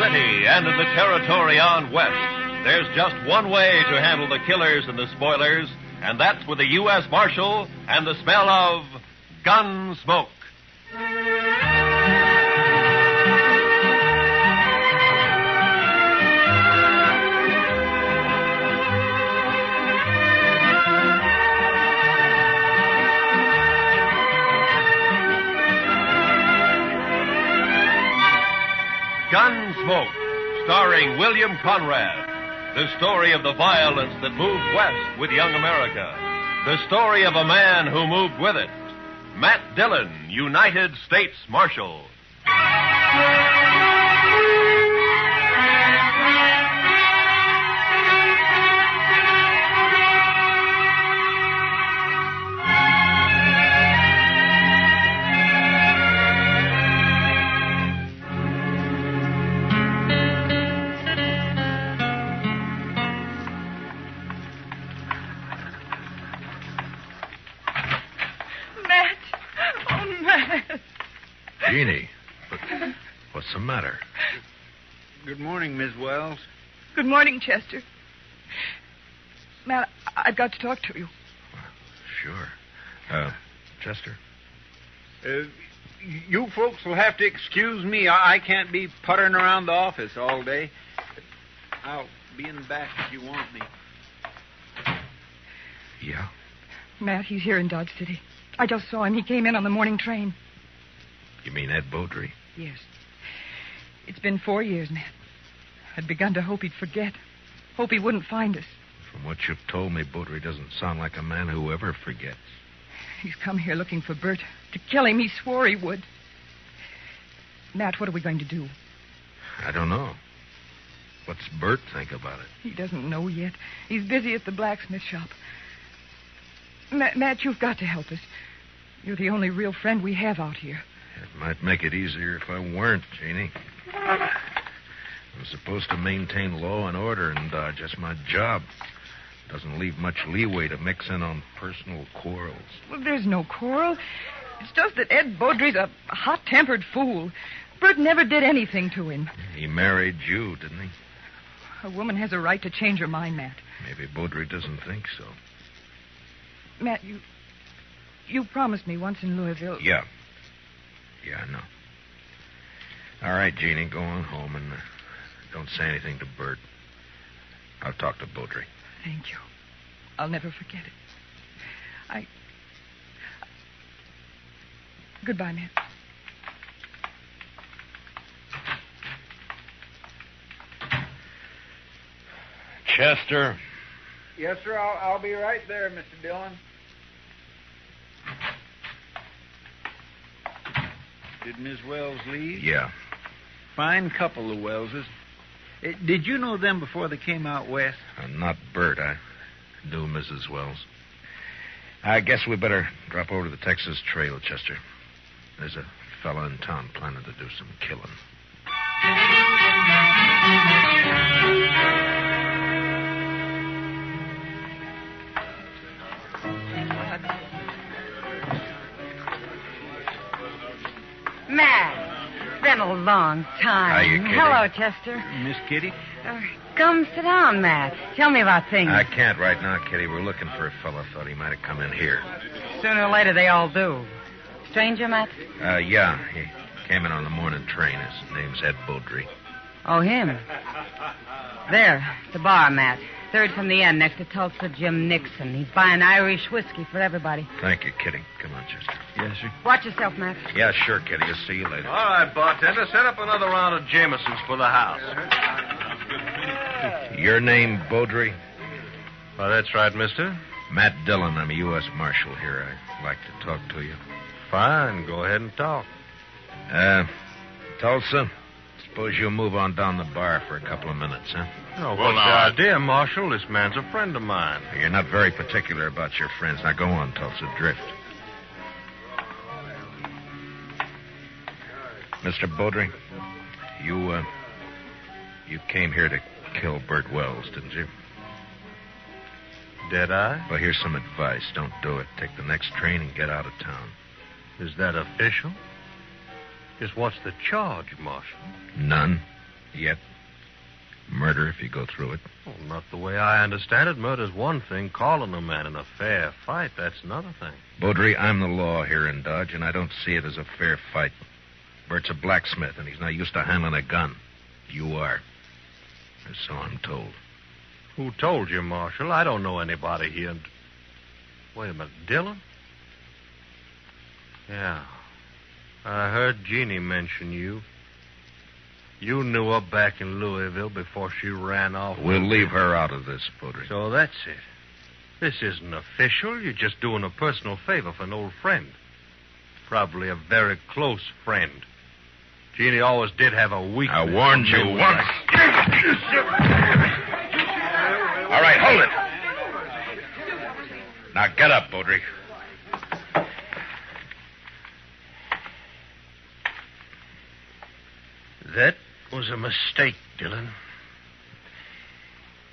city and in the territory on west, there's just one way to handle the killers and the spoilers, and that's with a U.S. Marshal and the smell of Gunsmoke. Gunsmoke, starring William Conrad. The story of the violence that moved west with young America. The story of a man who moved with it. Matt Dillon, United States Marshal. Jeannie, what's the matter? Good morning, Miss Wells. Good morning, Chester. Matt, I've got to talk to you. Sure. Chester? You folks will have to excuse me. I can't be puttering around the office all day. I'll be in the back if you want me. Yeah? Matt, he's here in Dodge City. I just saw him. He came in on the morning train. You mean Ed Beaudry? Yes. It's been 4 years, Matt. I'd begun to hope he'd forget. Hope he wouldn't find us. From what you've told me, Beaudry doesn't sound like a man who ever forgets. He's come here looking for Bert. To kill him, he swore he would. Matt, what are we going to do? I don't know. What's Bert think about it? He doesn't know yet. He's busy at the blacksmith shop. Matt, you've got to help us. You're the only real friend we have out here. It might make it easier if I weren't, Jeannie. I'm supposed to maintain law and order in Dodge. That's my job. Doesn't leave much leeway to mix in on personal quarrels. Well, there's no quarrel. It's just that Ed Beaudry's a hot-tempered fool. Bert never did anything to him. He married you, didn't he? A woman has a right to change her mind, Matt. Maybe Beaudry doesn't think so. Matt, you promised me once in Louisville. Yeah. Yeah, I know. All right, Jeannie, go on home and don't say anything to Bert. I'll talk to Beaudry. Thank you. I'll never forget it. Goodbye, Matt. Chester. Yes, sir. I'll be right there, Mr. Dillon. Did Miss Wells leave? Yeah. Fine couple, the Wellses. Did you know them before they came out west? Not Bert. I knew Mrs. Wells. I guess we better drop over to the Texas Trail, Chester. There's a fella in town planning to do some killing. Matt, it's been a long time. Hiya, Kitty. Hello, Chester. Miss Kitty? Come sit down, Matt. Tell me about things. I can't right now, Kitty. We're looking for a fella. Thought he might have come in here. Sooner or later, they all do. Stranger, Matt? Yeah. He came in on the morning train. His name's Ed Beaudry. Oh, him. There, the bar, Matt. Third from the end, next to Tulsa Jim Nixon. He's buying Irish whiskey for everybody. Thank you, Kitty. Come on, Chester. Yes, sir. Watch yourself, Matt. Yeah, sure, Kitty. I'll see you later. All right, bartender, set up another round of Jamesons for the house. Your name, Beaudry? Well, that's right, mister. Matt Dillon. I'm a U.S. Marshal here. I'd like to talk to you. Fine, go ahead and talk. Tulsa, suppose you'll move on down the bar for a couple of minutes, huh? Oh, what's your idea, Marshal? This man's a friend of mine. You're not very particular about your friends. Now go on, Tulsa. Drift. Mr. Beaudry, you came here to kill Bert Wells, didn't you? Did I? Well, here's some advice. Don't do it. Take the next train and get out of town. Is that official? Just what's the charge, Marshal? None. Yet, murder if you go through it. Well, not the way I understand it. Murder's one thing. Calling a man in a fair fight, that's another thing. Beaudry, I'm the law here in Dodge, and I don't see it as a fair fight. Bert's a blacksmith, and he's not used to handling a gun. You are. Or so I'm told. Who told you, Marshal? I don't know anybody here. Wait a minute. Dillon? Yeah. I heard Jeannie mention you. You knew her back in Louisville before she ran off. We'll leave her out of this, Beaudry. So that's it. This isn't official. You're just doing a personal favor for an old friend. Probably a very close friend. Jeannie always did have a weakness. I warned you once. All right, hold it. Now get up, Beaudry. That was a mistake, Dillon.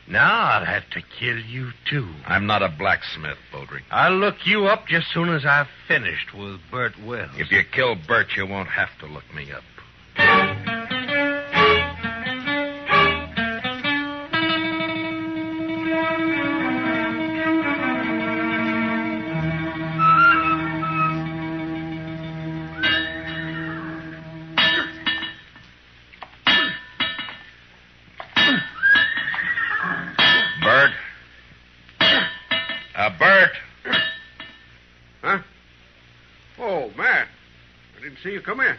Now I'll have to kill you, too. I'm not a blacksmith, Beaudry. I'll look you up just soon as I've finished with Bert Wells. If you kill Bert, you won't have to look me up. Bert. Huh? Oh, Matt. I didn't see you come in.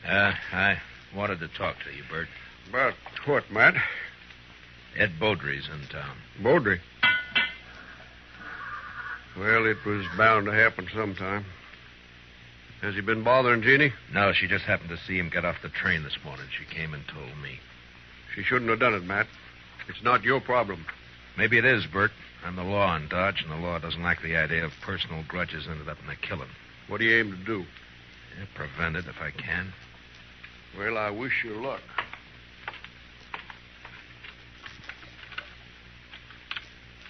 I wanted to talk to you, Bert. About what, Matt? Ed Beaudry's in town. Beaudry? Well, it was bound to happen sometime. Has he been bothering Jeannie? No, she just happened to see him get off the train this morning. She came and told me. She shouldn't have done it, Matt. It's not your problem. Maybe it is, Bert. I'm the law in Dodge, and the law doesn't like the idea of personal grudges ended up in a killing. What do you aim to do? Yeah, prevent it if I can. Well, I wish you luck.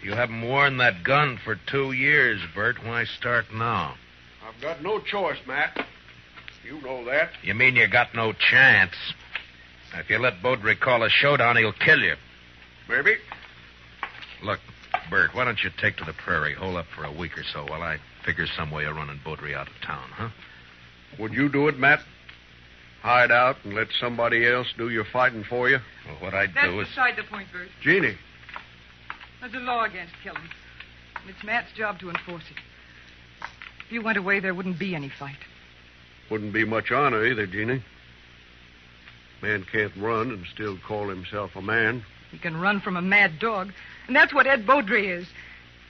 You haven't worn that gun for 2 years, Bert. Why start now? I've got no choice, Matt. You know that. You mean you got no chance? If you let Beaudry call a showdown, he'll kill you. Maybe. Look, Bert, why don't you take to the prairie, hole up for a week or so while I figure some way of running Beaudry out of town, huh? Would you do it, Matt? Hide out and let somebody else do your fighting for you? Well, what I'd That's do is... beside the point, Bert. Jeannie. There's a law against killing. And it's Matt's job to enforce it. If you went away, there wouldn't be any fight. Wouldn't be much honor either, Jeannie. Man can't run and still call himself a man. He can run from a mad dog. And that's what Ed Beaudry is.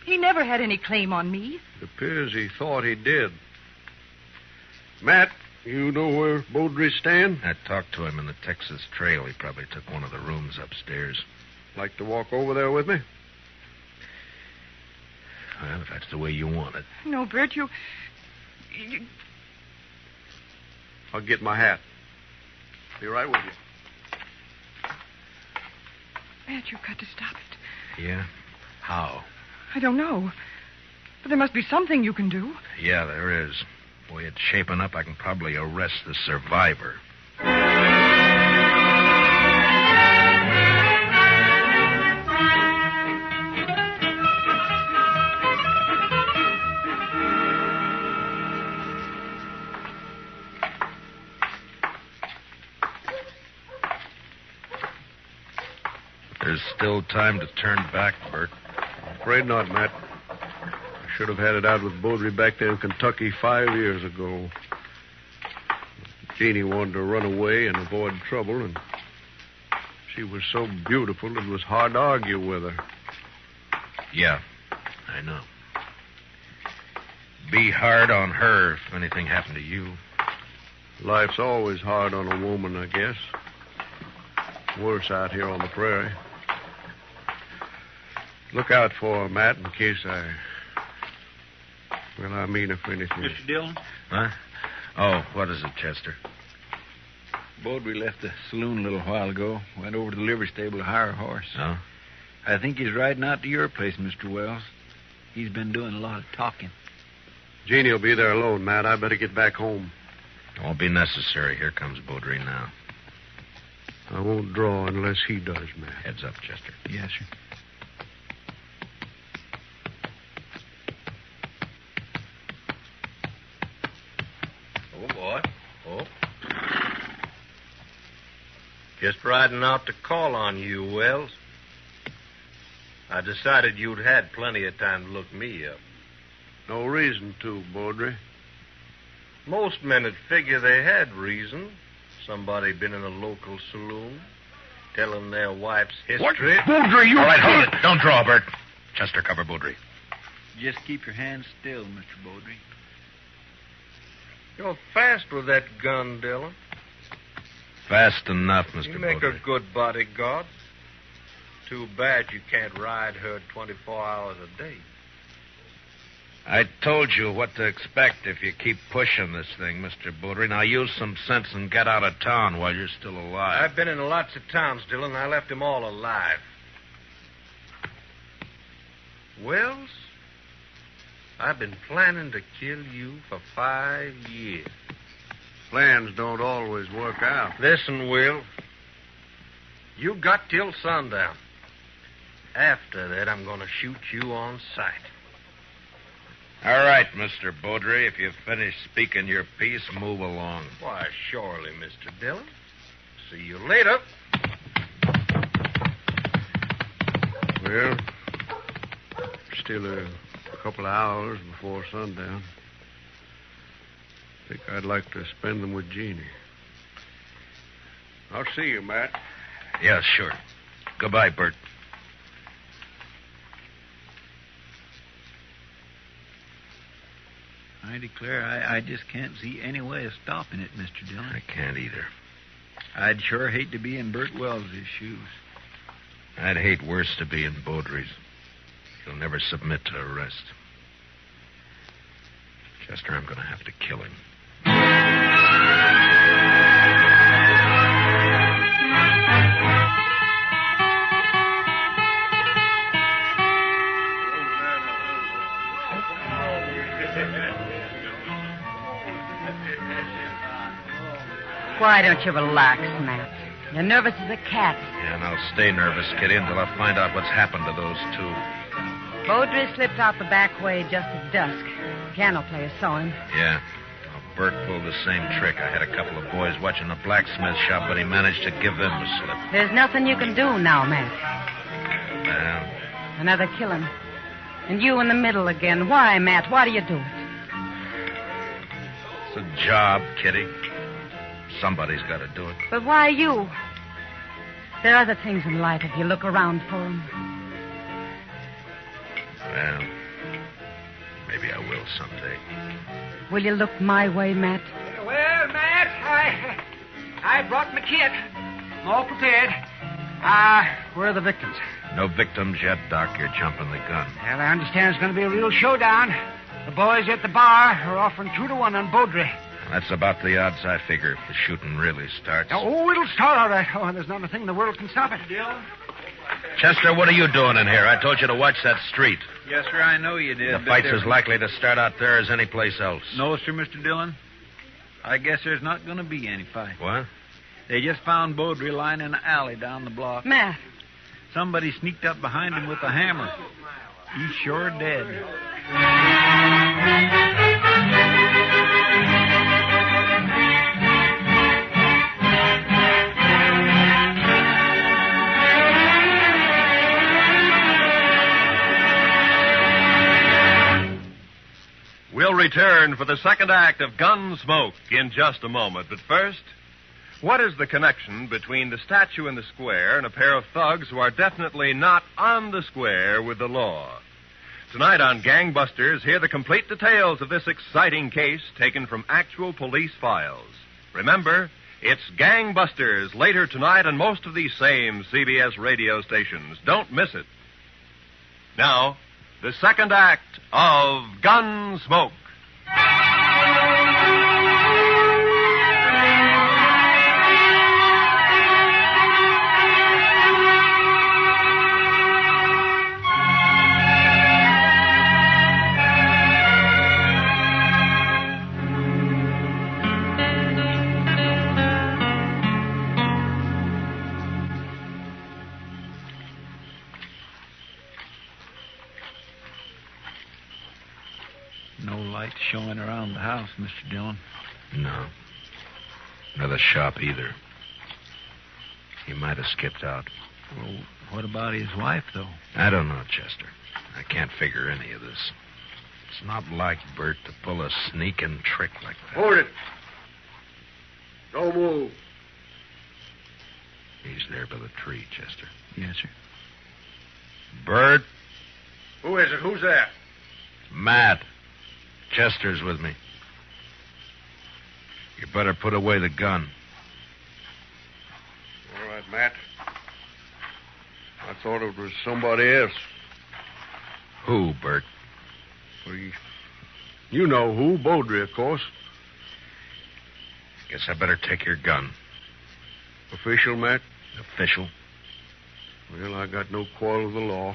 He never had any claim on me. It appears he thought he did. Matt, you know where Beaudry's staying? I talked to him in the Texas Trail. He probably took one of the rooms upstairs. Like to walk over there with me? Well, if that's the way you want it. No, Bert, you... I'll get my hat. Be right with you. Matt, you've got to stop it. Yeah? How? I don't know. But there must be something you can do. Yeah, there is. The way it's shaping up, I can probably arrest the survivor. There's still time to turn back, Bert. Afraid not, Matt. I should have had it out with Beaudry back there in Kentucky 5 years ago. Jeannie wanted to run away and avoid trouble, and she was so beautiful it was hard to argue with her. Yeah, I know. Be hard on her if anything happened to you. Life's always hard on a woman, I guess. Worse out here on the prairie. Look out for her, Matt, in case I... Well, I mean if anything... Mr. Dillon? Huh? Oh, what is it, Chester? Beaudry left the saloon a little while ago. Went over to the livery stable to hire a horse. Oh? I think he's riding out to your place, Mr. Wells. He's been doing a lot of talking. Jeannie will be there alone, Matt. I better get back home. It won't be necessary. Here comes Beaudry now. I won't draw unless he does, Matt. Heads up, Chester. Yes, sir. Oh, boy. Oh. Just riding out to call on you, Wells. I decided you'd had plenty of time to look me up. No reason to, Baudry. Most men would figure they had reason. Somebody been in a local saloon, telling their wife's history. Baudry, you... All right, hold it. Don't draw, Bert. Chester, cover Baudry. Just keep your hands still, Mr. Baudry. You're fast with that gun, Dillon. Fast enough, Mr. You make Baudry. a good bodyguard. Too bad you can't ride her 24 hours a day. I told you what to expect if you keep pushing this thing, Mr. Baudry. Now use some sense and get out of town while you're still alive. I've been in lots of towns, Dillon. I left them all alive. Wells, I've been planning to kill you for 5 years. Plans don't always work out. Listen, Will. You got till sundown. After that, I'm going to shoot you on sight. All right, Mr. Baudry. If you've finished speaking your piece, move along. Why, surely, Mr. Dillon. See you later. Well, still a couple of hours before sundown. I think I'd like to spend them with Jeannie. I'll see you, Matt. Yeah, sure. Goodbye, Bert. I declare, I just can't see any way of stopping it, Mr. Dillon. I can't either. I'd sure hate to be in Bert Wells' shoes. I'd hate worse to be in Baudry's. He'll never submit to arrest. Chester, I'm going to have to kill him. Why don't you relax, Matt? You're nervous as a cat. Yeah, and I'll stay nervous, Kitty, until I find out what's happened to those two. Baudry slipped out the back way just at dusk. Piano player saw him. Yeah. Well, Bert pulled the same trick. I had a couple of boys watching the blacksmith shop, but he managed to give them the slip. There's nothing you can do now, Matt. Well, Another killing. And you in the middle again. Why, Matt? Why do you do it? it's a job, Kitty. Somebody's got to do it. But why you? There are other things in life if you look around for them. Well, maybe I will someday. Will you look my way, Matt? Well, Matt, I brought my kit. I'm all prepared. Where are the victims? No victims yet, Doc. You're jumping the gun. Well, I understand it's going to be a real showdown. The boys at the bar are offering 2-1 on Baudry. That's about the odds I figure if the shooting really starts. Oh, it'll start all right. Oh, there's not a thing in the world can stop it. Chester, what are you doing in here? I told you to watch that street. Yes, sir, I know you did. The but fight's there- as likely to start out there as any place else. No, sir, Mr. Dillon. I guess there's not going to be any fight. What? They just found Baudry lying in an alley down the block. Matt. Somebody sneaked up behind him with a hammer. He's sure dead. We'll return for the second act of Gunsmoke in just a moment. But first, what is the connection between the statue in the square and a pair of thugs who are definitely not on the square with the law? Tonight on Gangbusters, hear the complete details of this exciting case taken from actual police files. Remember, it's Gangbusters later tonight on most of these same CBS radio stations. Don't miss it. Now, the second act of Gunsmoke. No light showing around the house, Mr. Dillon. No. Nor the shop either. He might have skipped out. Well, what about his wife, though? I don't know, Chester. I can't figure any of this. It's not like Bert to pull a sneaking trick like that. Hold it. Don't move. He's there by the tree, Chester. Yes, sir. Bert? Who is it? Who's that? Matt. Chester's with me. You better put away the gun. All right, Matt. I thought it was somebody else. Who, Bert? Well, you know who. Beaudry, of course. Guess I better take your gun. Official, Matt? Official? Well, I got no quarrel with the law.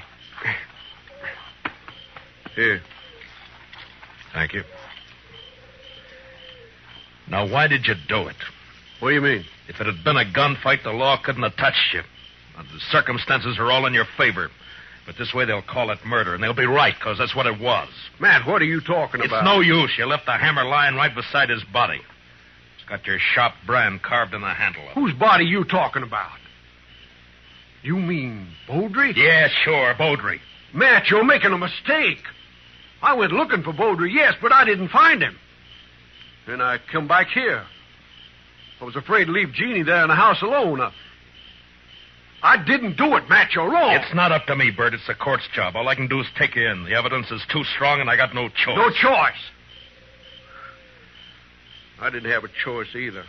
Here. Thank you. Now, why did you do it? What do you mean? If it had been a gunfight, the law couldn't have touched you. The circumstances are all in your favor. But this way they'll call it murder, and they'll be right, because that's what it was. Matt, what are you talking about? It's no use. You left the hammer lying right beside his body. It's got your shop brand carved in the handle of it. Whose body you talking about? You mean Beaudry? Yeah, sure, Beaudry. Matt, you're making a mistake. I went looking for Beaudry, yes, but I didn't find him. Then I come back here. I was afraid to leave Jeannie there in the house alone. I didn't do it, Matt. You're wrong. It's not up to me, Bert. It's the court's job. All I can do is take you in. The evidence is too strong, and I got no choice. No choice. I didn't have a choice either.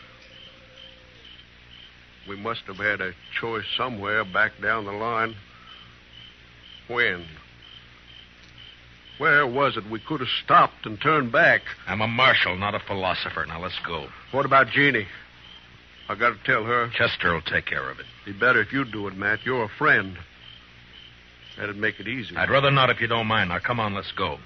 We must have had a choice somewhere back down the line. When? Where was it we could have stopped and turned back? I'm a marshal, not a philosopher. Now, let's go. What about Jeannie? I got to tell her. Chester will take care of it. Be better if you do it, Matt. You're a friend. That'd make it easier. I'd rather not if you don't mind. Now, come on, let's go.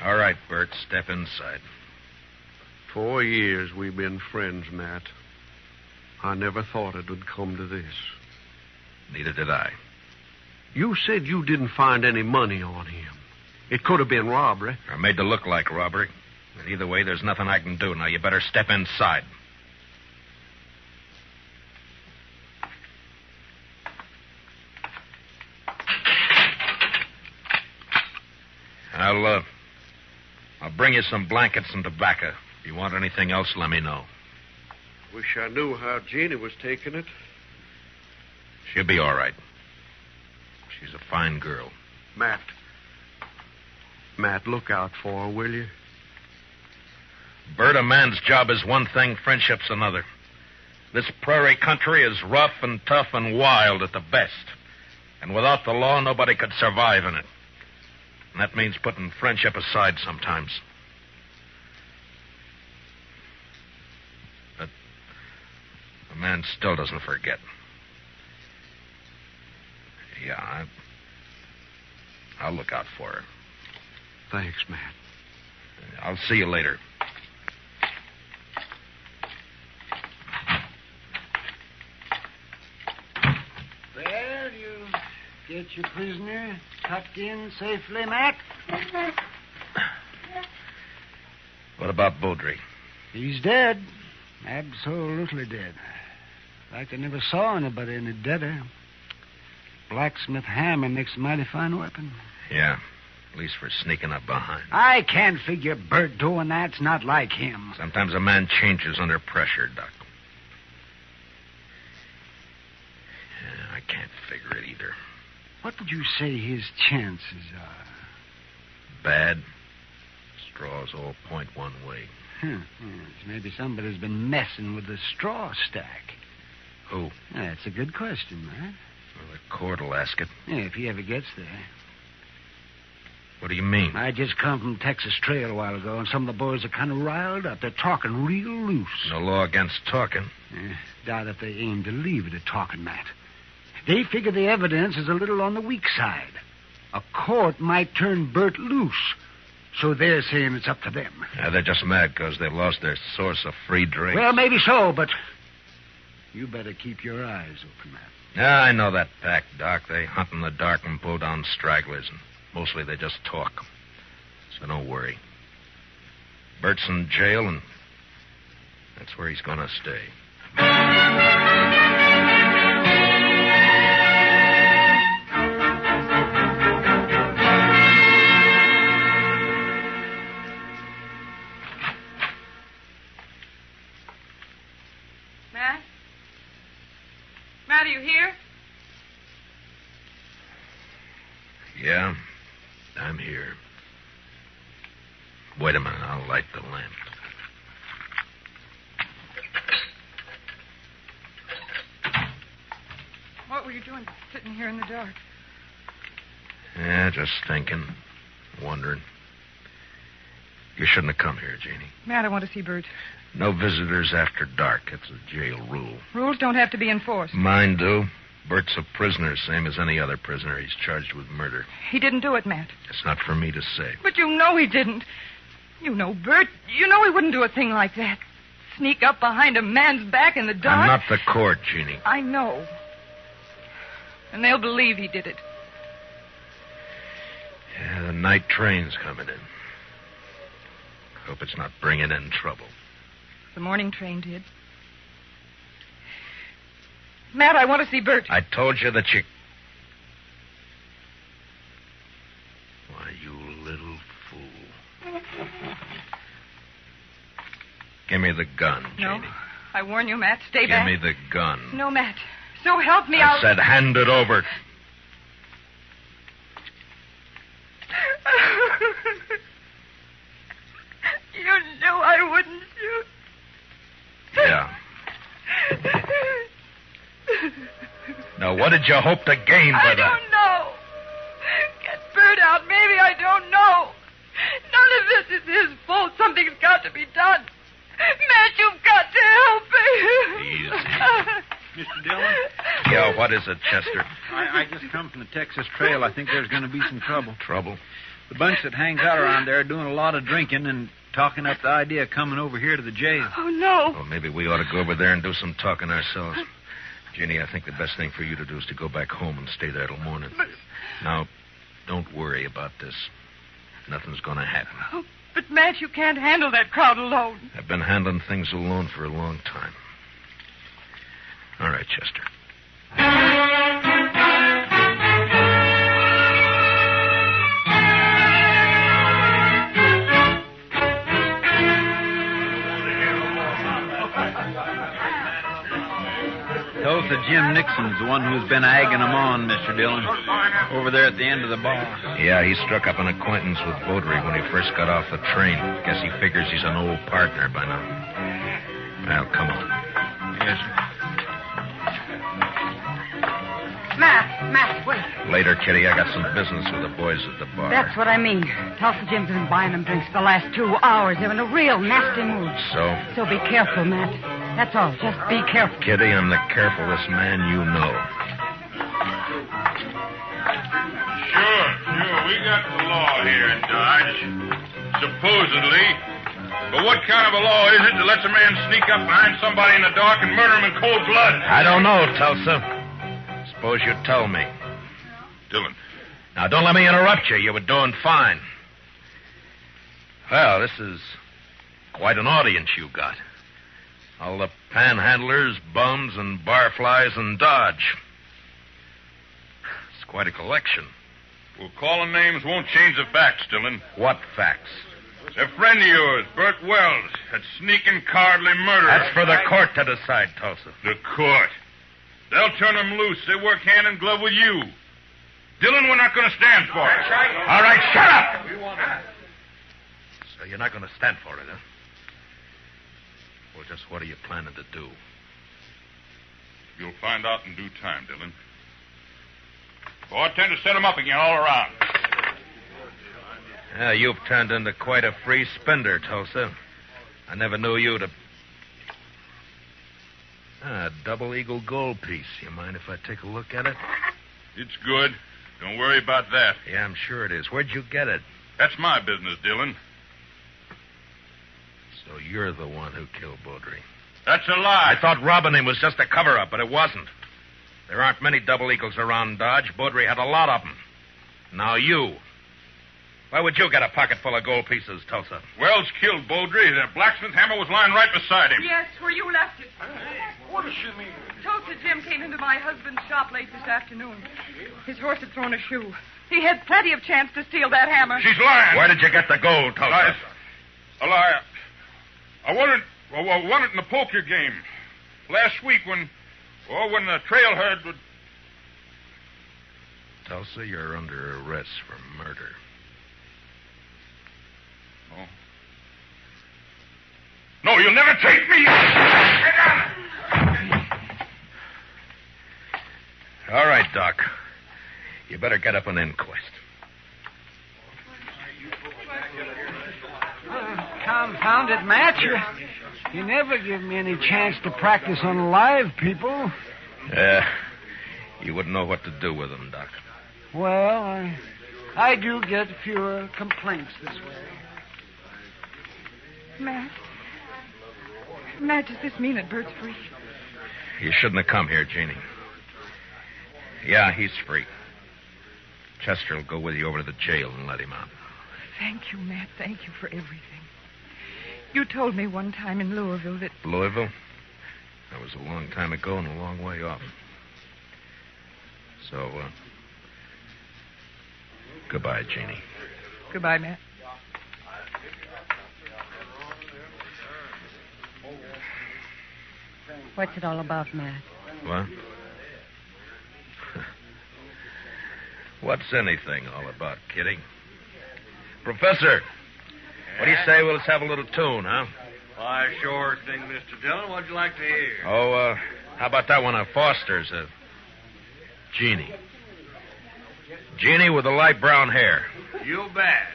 All right, Bert, step inside. 4 years we've been friends, Matt. I never thought it would come to this. Neither did I. You said you didn't find any money on him. It could have been robbery. Or made to look like robbery. But either way, there's nothing I can do. Now, you better step inside. I'll bring you some blankets and tobacco. If you want anything else, let me know. Wish I knew how Jeannie was taking it. She'll be all right. She's a fine girl. Matt, look out for her, will you? Bert, a man's job is one thing, friendship's another. This prairie country is rough and tough and wild at the best. And without the law, nobody could survive in it. And that means putting friendship aside sometimes. But a man still doesn't forget. Yeah, I'll look out for her. Thanks, Matt. I'll see you later. Well, you get your prisoner tucked in safely, Matt? What about Beaudry? He's dead. Absolutely dead. Like I never saw anybody any deader. Blacksmith hammer makes a mighty fine weapon. Yeah, at least for sneaking up behind. I can't figure Bert doing that's not like him. Sometimes a man changes under pressure, Doc. Yeah, I can't figure it either. What would you say his chances are? Bad. Straws all point one way. Yes, maybe somebody's been messing with the straw stack. Who? That's a good question, man. Well, the court will ask it. Yeah, if he ever gets there. What do you mean? I just come from Texas Trail a while ago, and some of the boys are kind of riled up. They're talking real loose. No law against talking. Doubt if they aim to leave it at talking, Matt. They figure the evidence is a little on the weak side. A court might turn Bert loose. So they're saying it's up to them. Yeah, they're just mad because they lost their source of free drink. Well, maybe so, but you better keep your eyes open, Matt. Yeah, I know that pack, Doc. They hunt in the dark and pull down stragglers, and mostly they just talk. So don't worry. Bert's in jail, and that's where he's going to stay. Matt? Matt, are you here? Yeah, I'm here. Wait a minute, I'll light the lamp. What were you doing sitting here in the dark? Yeah, just thinking, wondering. You shouldn't have come here, Jeannie. Matt, I want to see Bert. No visitors after dark. It's a jail rule. Rules don't have to be enforced. Mine do. Bert's a prisoner, same as any other prisoner. He's charged with murder. He didn't do it, Matt. It's not for me to say. But you know he didn't. You know Bert. You know he wouldn't do a thing like that. Sneak up behind a man's back in the dark. I'm not the court, Jeannie. I know. And they'll believe he did it. Yeah, the night train's coming in. Hope it's not bringing in trouble. The morning train did. Matt, I want to see Bert. I told you that you... Why, you little fool. Give me the gun, No. Jeannie. I warn you, Matt. Stay Give back. me the gun. No, Matt. So help me, I said hand it over. You knew I wouldn't shoot. Yeah. Now, what did you hope to gain by I that? don't know. Get Bert out. Maybe I don't know. None of this is his fault. Something's got to be done. Matt, you've got to help me. Easy. Mr. Dillon? Yeah, what is it, Chester? I just come from the Texas Trail. I think there's going to be some trouble. Trouble? The bunch that hangs out around there are doing a lot of drinking and talking up the idea of coming over here to the jail. Oh, no. Well, maybe we ought to go over there and do some talking ourselves. Jeannie, I think the best thing for you to do is to go back home and stay there till morning. But... Now, don't worry about this. Nothing's going to happen. Oh, but, Matt, you can't handle that crowd alone. I've been handling things alone for a long time. All right, Chester. Tulsa Jim Nixon's the one who's been egging them on, Mr. Dillon, over there at the end of the bar. Yeah, he struck up an acquaintance with Beaudry when he first got off the train. Guess he figures he's an old partner by now. Well, come on. Yes, sir. Matt, wait. Later, Kitty, I got some business with the boys at the bar. That's what I mean. Tulsa Jim's been buying them drinks for the last 2 hours. They're in a real nasty mood. So? So be careful, Matt. That's all. Just be careful. Kitty, I'm the carefulest man you know. Sure. We got the law here in Dodge. Supposedly. But what kind of a law is it that lets a man sneak up behind somebody in the dark and murder him in cold blood? I don't know, Tulsa. Suppose you tell me. Dillon. Now, don't let me interrupt you. You were doing fine. Well, this is quite an audience you got. All the panhandlers, bums, and barflies in Dodge. It's quite a collection. Well, calling names won't change the facts, Dillon. What facts? A friend of yours, Bert Wells, that sneaking, cowardly murderer. That's for the court to decide, Tulsa. The court. They'll turn him loose. They work hand in glove with you. Dillon, we're not going to stand for it. All right, shut up! So you're not going to stand for it, huh? Well, just what are you planning to do? You'll find out in due time, Dillon. Oh, I tend to set him up again all around. Yeah, you've turned into quite a free spender, Tulsa. I never knew you to... A double eagle gold piece. You mind if I take a look at it? It's good. Don't worry about that. Yeah, I'm sure it is. Where'd you get it? That's my business, Dillon. So you're the one who killed Baudry. That's a lie. I thought robbing him was just a cover-up, but it wasn't. There aren't many double eagles around Dodge. Baudry had a lot of them. Now you. Why would you get a pocket full of gold pieces, Tulsa? Wells killed Baudry. The blacksmith hammer was lying right beside him. Yes, where you left it. What does she mean? Tulsa Jim came into my husband's shop late this afternoon. His horse had thrown a shoe. He had plenty of chance to steal that hammer. She's lying. Where did you get the gold, Tulsa? A lie. I won it in the poker game. Last week when the trail herd would... Tulsa, you're under arrest for murder. Oh. No, you'll never take me. All right, Doc. You better get up an inquest. Confound it, Matt. You never give me any chance to practice on live people. You wouldn't know what to do with them, Doc. Well, I do get fewer complaints this way. Matt, does this mean that Bert's free? You shouldn't have come here, Jeannie. Yeah, he's free. Chester will go with you over to the jail and let him out. Thank you, Matt. Thank you for everything. You told me one time in Louisville that... Louisville? That was a long time ago and a long way off. So, goodbye, Jeannie. Goodbye, Matt. What's it all about, Matt? What? What's anything all about, Kitty? Professor, what do you say we'll just have a little tune, huh? Why, sure thing, Mr. Dillon. What'd you like to hear? Oh, how about that one of Foster's? Jeannie. Jeannie with the light brown hair. You bet.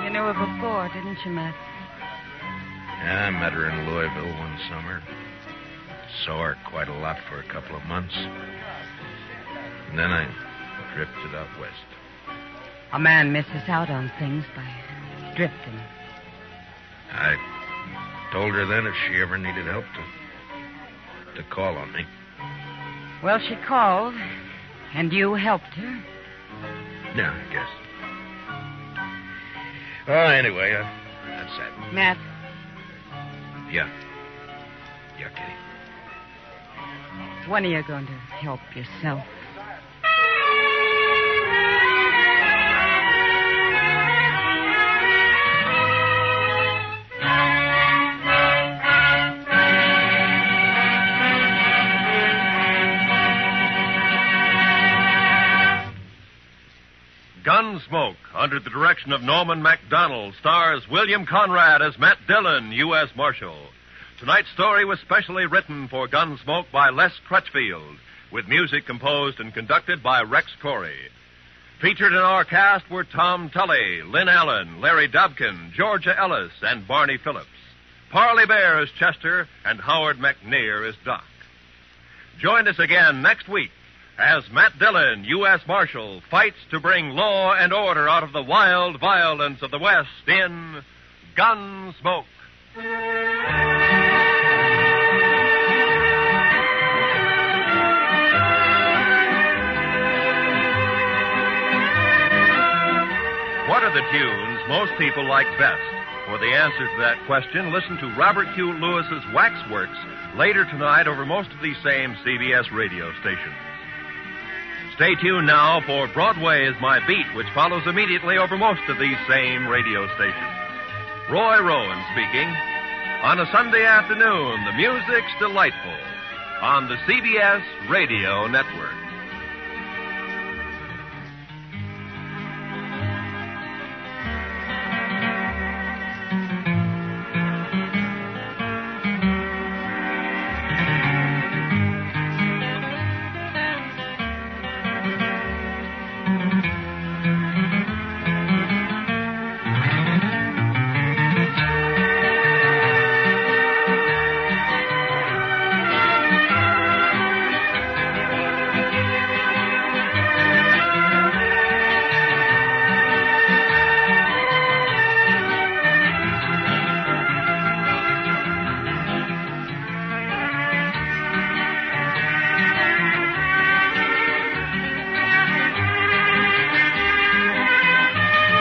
You knew her before, didn't you, Matt? Yeah, I met her in Louisville one summer. Saw her quite a lot for a couple of months. And then I drifted out west. A man misses out on things by drifting. I told her then if she ever needed help to call on me. Well, she called, and you helped her. Yeah, I guess. Anyway, that's that. Matt. Yeah. Yeah, Kitty. When are you going to help yourself? Gunsmoke, under the direction of Norman MacDonald, stars William Conrad as Matt Dillon, U.S. Marshal. Tonight's story was specially written for Gunsmoke by Les Crutchfield, with music composed and conducted by Rex Corey. Featured in our cast were Tom Tully, Lynn Allen, Larry Dobkin, Georgia Ellis, and Barney Phillips. Parley Bear as Chester, and Howard McNear as Doc. Join us again next week as Matt Dillon, U.S. Marshal, fights to bring law and order out of the wild violence of the West in Gunsmoke. What are the tunes most people like best? For the answer to that question, listen to Robert Q. Lewis's Waxworks later tonight over most of these same CBS radio stations. Stay tuned now for Broadway is My Beat, which follows immediately over most of these same radio stations. Roy Rowan speaking. On a Sunday afternoon, the music's delightful on the CBS Radio Network.